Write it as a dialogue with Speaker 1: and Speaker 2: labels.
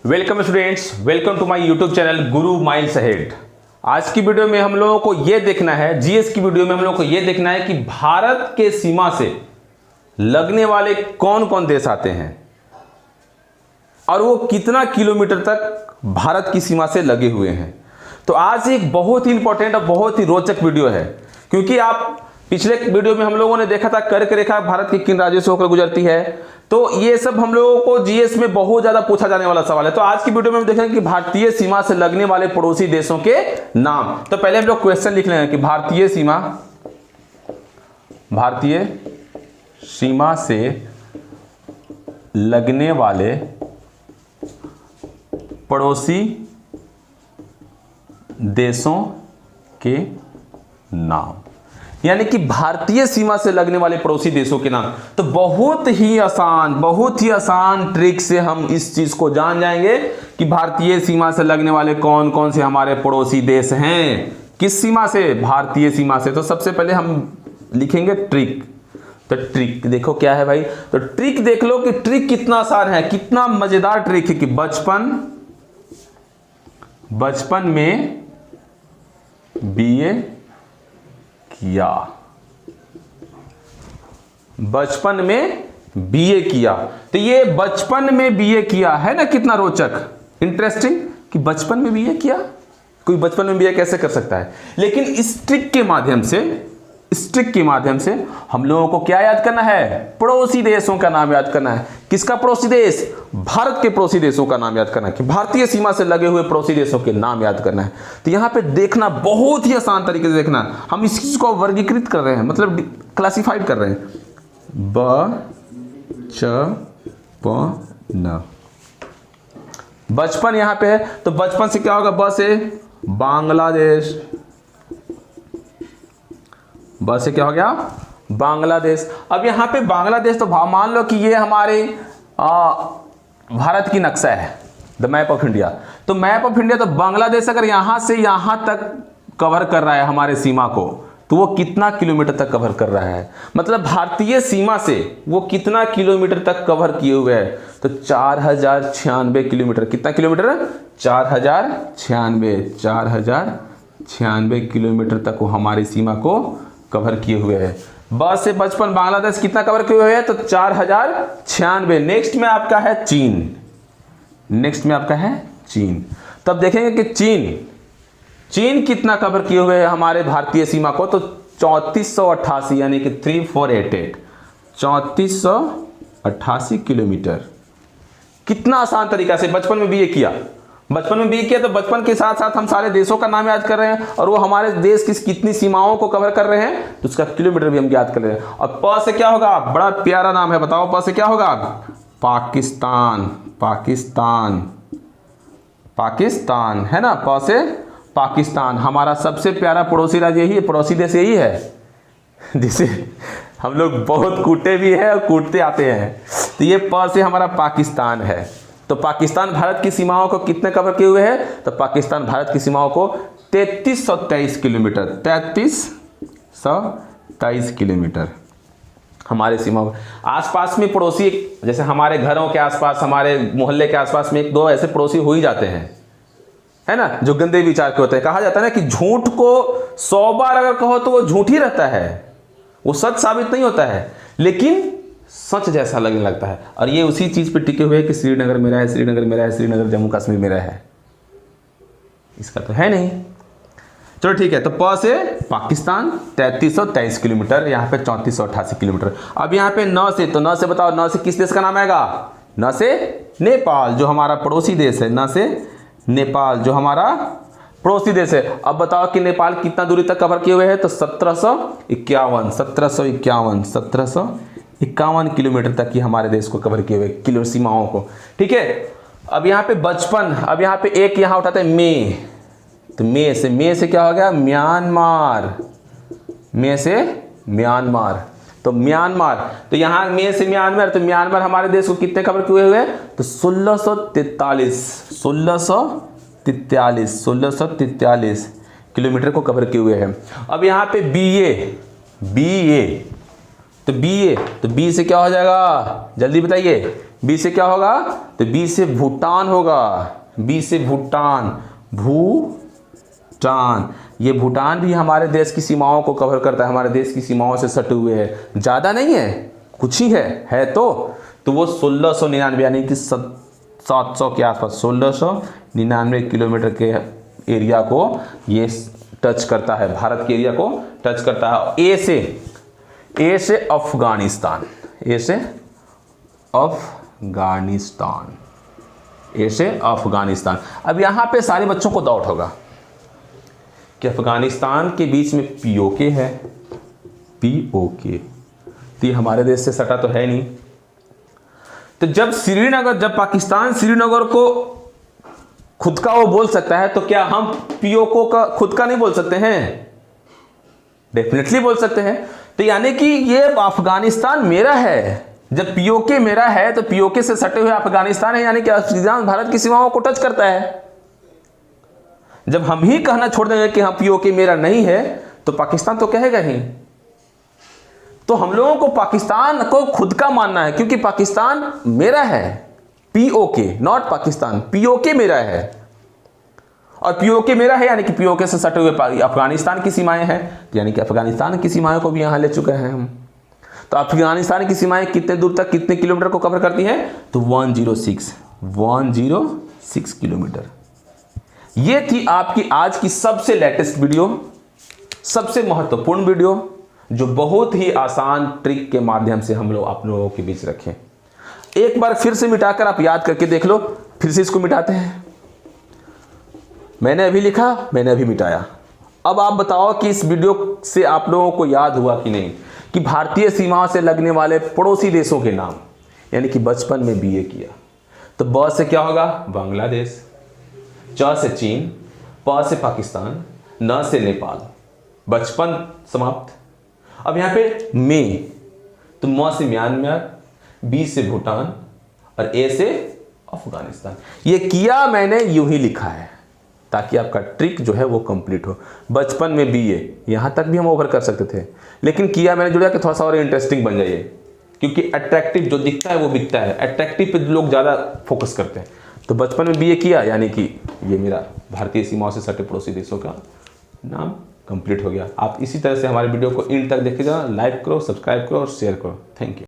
Speaker 1: Welcome students, welcome to my YouTube channel Guru miles ahead. आज की video में हम लोगों को यह देखना है, जीएस की वीडियो में हम लोगों को यह देखना है कि भारत के सीमा से लगने वाले कौन कौन देश आते हैं और वो कितना किलोमीटर तक भारत की सीमा से लगे हुए हैं। तो आज एक बहुत ही इंपॉर्टेंट और बहुत ही रोचक वीडियो है, क्योंकि आप पिछले वीडियो में हम लोगों ने देखा था कर्क रेखा भारत के किन राज्यों से होकर गुजरती है। तो ये सब हम लोगों को जीएस में बहुत ज्यादा पूछा जाने वाला सवाल है। तो आज की वीडियो में हम देखेंगे कि भारतीय सीमा से लगने वाले पड़ोसी देशों के नाम। तो पहले हम लोग क्वेश्चन लिख लेंगे कि भारतीय सीमा से लगने वाले पड़ोसी देशों के नाम, यानी कि भारतीय सीमा से लगने वाले पड़ोसी देशों के नाम। तो बहुत ही आसान ट्रिक से हम इस चीज को जान जाएंगे कि भारतीय सीमा से लगने वाले कौन कौन से हमारे पड़ोसी देश हैं। किस सीमा से? भारतीय सीमा से। तो सबसे पहले हम लिखेंगे ट्रिक। तो ट्रिक देखो क्या है भाई। तो ट्रिक देख लो कि ट्रिक कितना आसान है, कितना मजेदार ट्रिक है कि बचपन में बीए किया, बचपन में बीए किया। तो ये बचपन में बीए किया है ना, कितना रोचक, इंटरेस्टिंग कि बचपन में बीए किया। कोई बचपन में बीए कैसे कर सकता है? लेकिन इस ट्रिक के माध्यम से हम लोगों को क्या याद करना है? पड़ोसी देशों का नाम याद करना है। किसका पड़ोसी देश? भारत के पड़ोसी देशों का नाम याद करना है, कि भारतीय सीमा से लगे हुए पड़ोसी देशों के नाम याद करना है। तो यहां पे देखना बहुत ही आसान तरीके से देखना, हम इस चीज को वर्गीकृत कर रहे हैं, मतलब क्लासिफाइड कर रहे हैं। बचपन यहां पे है, तो बचपन से क्या होगा? ब से बांग्लादेश, बस से क्या हो गया? बांग्लादेश। अब यहां पे बांग्लादेश, तो मान लो कि ये हमारे भारत की नक्शा है, द मैप ऑफ इंडिया। तो मैप ऑफ इंडिया, तो बांग्लादेश अगर यहां से यहां तक कवर कर रहा है हमारे सीमा को, तो वो कितना किलोमीटर तक कवर कर रहा है? मतलब भारतीय सीमा से वो कितना किलोमीटर तक कवर किए हुए है? तो 4096 किलोमीटर। कितना किलोमीटर? 4096 किलोमीटर तक वो हमारी सीमा को कवर किए हुए हैं। बस से बचपन बांग्लादेश कितना कवर किए हुए हैं? तो 4096। नेक्स्ट में आपका है चीन। तब देखेंगे कि चीन कितना कवर किए हुए हैं हमारे भारतीय सीमा को? तो 3488, यानी कि 3488, 3488 किलोमीटर। कितना आसान तरीका से बचपन में बीए किया। तो बचपन के साथ साथ हम सारे देशों का नाम याद कर रहे हैं, और वो हमारे देश की कितनी सीमाओं को कवर कर रहे हैं, तो उसका किलोमीटर भी हम याद कर रहे हैं। और प से क्या होगा? बड़ा प्यारा नाम है, बताओ प से क्या होगा? पाकिस्तान है ना। प से पाकिस्तान। हमारा सबसे प्यारा पड़ोसी राज्य यही है, पड़ोसी देश यही है, जिसे हम लोग बहुत कूटे भी हैं और कूटते आते हैं। तो ये प से हमारा पाकिस्तान है। तो पाकिस्तान भारत की सीमाओं को कितने कवर किए हुए हैं? तो पाकिस्तान भारत की सीमाओं को 3323 किलोमीटर, 3323 किलोमीटर हमारे सीमाओं। आसपास में पड़ोसी, जैसे हमारे घरों के आसपास, हमारे मोहल्ले के आसपास में एक दो ऐसे पड़ोसी हो ही जाते हैं, है ना, जो गंदे विचार के होते हैं। कहा जाता है ना कि झूठ को 100 बार अगर कहो तो वो झूठ ही रहता है, वो सच साबित नहीं होता है, लेकिन सच जैसा लगने लगता है। और ये उसी चीज पे टिके हुए हैं कि श्रीनगर मेरा है, श्रीनगर जम्मू कश्मीर मेरा है। इसका तो है नहीं। चलो ठीक है। तो प से पाकिस्तान 3323 किलोमीटर, यहाँ पे 3488 किलोमीटर। अब यहाँ पे न से, तो न से बताओ, न से किस देश का नाम आएगा? न से नेपाल, जो हमारा पड़ोसी देश है। न से नेपाल, जो हमारा पड़ोसी देश है। अब बताओ कि नेपाल कितना दूरी तक कवर किए हुए हैं? तो 1751 किलोमीटर तक ही हमारे देश को कवर किए हुए किलो सीमाओं को। ठीक है। अब यहाँ पे बचपन, अब यहाँ पे एक यहाँ उठाते हैं मे, तो मे से क्या हो गया? म्यांमार। तो म्यांमार, तो यहाँ मे से म्यांमार, तो म्यांमार हमारे देश को कितने कवर किए हुए हैं? तो 1643 किलोमीटर को कवर किए हुए हैं। अब यहाँ पे बी से क्या हो जाएगा? जल्दी बताइए। बी से क्या होगा? तो बी से भूटान होगा, बी से भूटान, भूटान। ये भूटान भी हमारे देश की सीमाओं को कवर करता है, हमारे देश की सीमाओं से सटे हुए है, ज़्यादा नहीं है, कुछ ही है तो वो 1699 यानी कि 700 के आसपास 1699 किलोमीटर के एरिया को ये टच करता है, भारत के एरिया को टच करता है। ए से अफगानिस्तान, ए से अफगानिस्तान, ए से अफगानिस्तान। अब यहाँ पे सारे बच्चों को डाउट होगा कि अफगानिस्तान के बीच में पीओके है, पीओके तो ये हमारे देश से सटा तो है नहीं। तो जब पाकिस्तान श्रीनगर को खुद का वो बोल सकता है, तो क्या हम पीओके का खुद का नहीं बोल सकते हैं? डेफिनेटली बोल सकते हैं। तो यानी कि ये अफगानिस्तान मेरा है। जब पीओके मेरा है तो पीओके से सटे हुए अफगानिस्तान है, यानी कि अफगानिस्तान भारत की सीमाओं को टच करता है। जब हम ही कहना छोड़ देंगे कि हाँ पीओके मेरा नहीं है, तो पाकिस्तान तो कहेगा ही। तो हम लोगों को पाकिस्तान को खुद का मानना है, क्योंकि पाकिस्तान मेरा है, पीओके नॉट पाकिस्तान, पीओके मेरा है। और पीओके मेरा है यानी कि पीओके से सटे हुए अफगानिस्तान की सीमाएं हैं, यानी कि अफगानिस्तान की सीमाएं को भी यहां ले चुके हैं हम। तो अफगानिस्तान की सीमाएं कितने दूर तक, कितने किलोमीटर को कवर करती हैं? तो 106 किलोमीटर। ये थी आपकी आज की सबसे लेटेस्ट वीडियो, सबसे महत्वपूर्ण वीडियो, जो बहुत ही आसान ट्रिक के माध्यम से हम लोग आप लोगों के बीच रखें। एक बार फिर से मिटाकर आप याद करके देख लो, फिर से इसको मिटाते हैं। मैंने अभी लिखा, मैंने अभी मिटाया। अब आप बताओ कि इस वीडियो से आप लोगों को याद हुआ कि नहीं कि भारतीय सीमाओं से लगने वाले पड़ोसी देशों के नाम, यानी कि बचपन में बीए किया। तो ब से क्या होगा? बांग्लादेश, च से चीन, प से पाकिस्तान, न से नेपाल, बचपन समाप्त। अब यहाँ पे में, तो म से म्यांमार, बी से भूटान और ए से अफगानिस्तान। ये किया मैंने यूं ही लिखा है ताकि आपका ट्रिक जो है वो कंप्लीट हो। बचपन में बीए, यहाँ तक भी हम ओवर कर सकते थे, लेकिन किया मैंने जुड़ा कि थोड़ा सा और इंटरेस्टिंग बन जाइए, क्योंकि अट्रैक्टिव जो दिखता है वो बिकता है, अट्रैक्टिव पे लोग ज़्यादा फोकस करते हैं। तो बचपन में बीए किया यानी कि ये मेरा भारतीय सीमाओं से सटे पड़ोसी देशों का नाम कंप्लीट हो गया। आप इसी तरह से हमारे वीडियो को एंड तक देखे जाओ, लाइक करो, सब्सक्राइब करो और शेयर करो। Thank you.